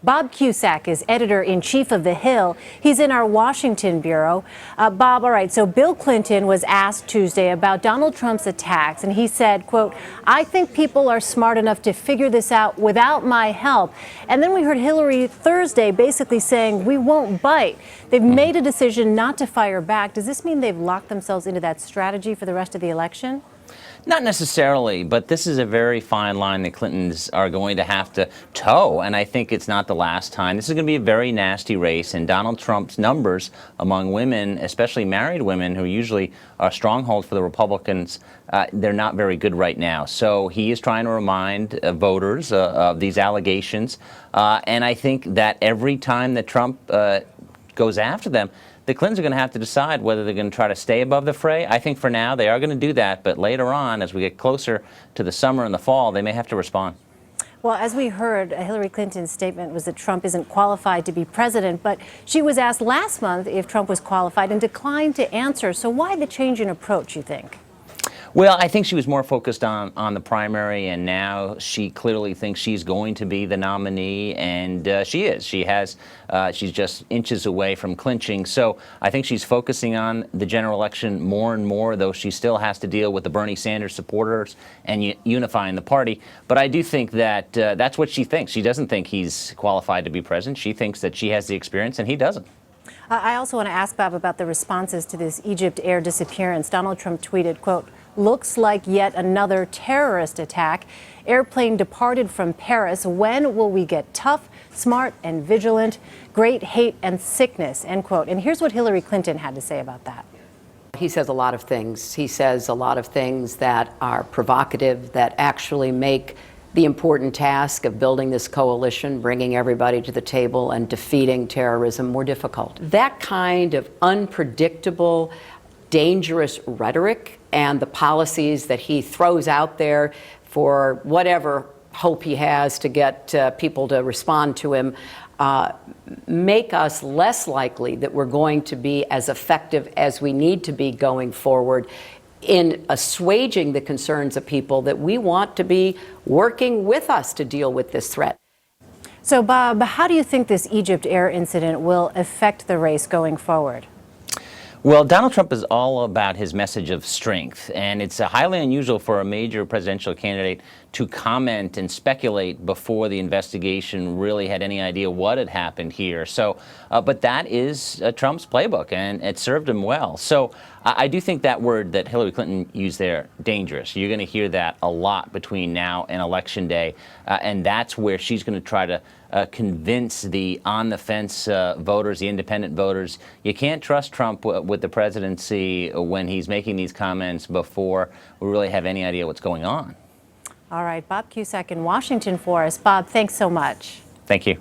Bob Cusack is editor-in-chief of The Hill. He's in our Washington bureau. Bob, all right, so Bill Clinton was asked Tuesday about Donald Trump's attacks, and he said, quote, "I think people are smart enough to figure this out without my help." And then we heard Hillary Thursday basically saying, "We won't bite." They've made a decision not to fire back. Does this mean they've locked themselves into that strategy for the rest of the election? Not necessarily, but this is a very fine line the Clintons are going to have to toe, and I think it's not the last time. This is going to be a very nasty race, and Donald Trump's numbers among women, especially married women, who usually are strongholds for the Republicans, they're not very good right now. So he is trying to remind voters of these allegations, and I think that every time that Trump goes after them, the Clintons are going to have to decide whether they're going to try to stay above the fray. I think for now they are going to do that, but later on, as we get closer to the summer and the fall, they may have to respond. Well, as we heard, Hillary Clinton's statement was that Trump isn't qualified to be president, but she was asked last month if Trump was qualified and declined to answer. So why the change in approach, you think? Well, I think she was more focused on the primary, and now she clearly thinks she's going to be the nominee, and she is. She's just inches away from clinching. So I think she's focusing on the general election more and more, though she still has to deal with the Bernie Sanders supporters and unifying the party. But I do think that that's what she thinks. She doesn't think he's qualified to be president. She thinks that she has the experience, and he doesn't. I also want to ask Bob about the responses to this Egypt air disappearance. Donald Trump tweeted, quote, "Looks like yet another terrorist attack. Airplane departed from Paris. When will we get tough, smart, and vigilant? Great hate and sickness," end quote. And here's what Hillary Clinton had to say about that. He says a lot of things. He says a lot of things that are provocative, that actually make the important task of building this coalition, bringing everybody to the table and defeating terrorism more difficult. That kind of unpredictable, dangerous rhetoric and the policies that he throws out there for whatever hope he has to get people to respond to him make us less likely that we're going to be as effective as we need to be going forward in assuaging the concerns of people that we want to be working with us to deal with this threat. So, Bob, how do you think this Egypt air incident will affect the race going forward? Well, Donald Trump is all about his message of strength, and it's highly unusual for a major presidential candidate to comment and speculate before the investigation really had any idea what had happened here. So, but that is Trump's playbook, and it served him well. So I do think that word that Hillary Clinton used there, dangerous, you're going to hear that a lot between now and Election Day, and that's where she's going to try to convince the on-the-fence voters, the independent voters. You can't trust Trump with the presidency when he's making these comments before we really have any idea what's going on. All right, Bob Cusack in Washington for us. Bob, thanks so much. Thank you.